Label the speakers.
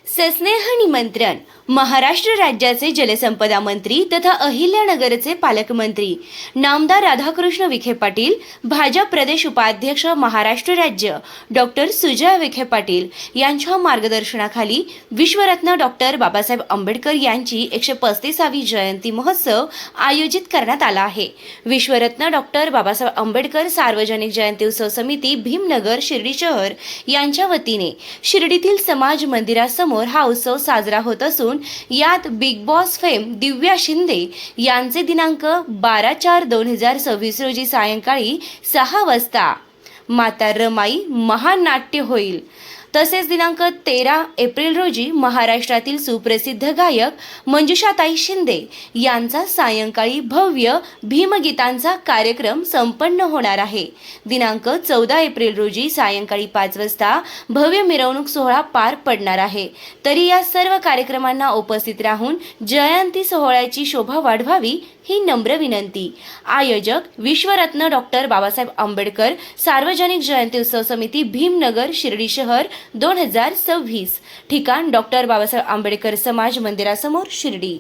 Speaker 1: सस्नेह निमंत्रण महाराष्ट्र राज्याचे जलसंपदा मंत्री तथा अहिल्यानगरचे पालकमंत्री नामदार राधाकृष्ण विखे पाटील, भाजप प्रदेश उपाध्यक्ष महाराष्ट्र राज्य डॉक्टर सुजय विखे पाटील यांच्या मार्गदर्शनाखाली विश्वरत्न डॉक्टर बाबासाहेब आंबेडकर यांची 135वी जयंती महोत्सव आयोजित करण्यात आला आहे। विश्वरत्न डॉक्टर बाबासाहेब आंबेडकर सार्वजनिक जयंती उत्सव समिती भीमनगर शिर्डी शहर यांच्या वतीने शिर्डीतील समाज मंदिरासमोर हा उत्सव साजरा होत असून यात बिग बॉस फेम दिव्या शिंदे यांचे दिनांक 12/4/2026 रोजी सायंकाळी 6 वाजता माता रमाई महानाट्य होईल। तसेच दिनांक 13 एप्रिल रोजी महाराष्ट्रातील सुप्रसिद्ध गायक मंजुषाताई शिंदे यांचा सायंकाळी भव्य भीमगीतांचा कार्यक्रम संपन्न होणार आहे। दिनांक 14 एप्रिल रोजी सायंकाळी 5 वाजता भव्य मिरवणूक सोहळा पार पडणार आहे। तरी या सर्व कार्यक्रमांना उपस्थित राहून जयंती सोहळ्याची शोभा वाढवावी ही नम्र विनंती। आयोजक विश्वरत्न डॉक्टर बाबासाहेब आंबेडकर सार्वजनिक जयंती उत्सव समिती भीमनगर शिर्डी शहर 2026। ठिकाण डॉक्टर बाबासाहेब आंबेडकर समाज मंदिरासमोर शिर्डी।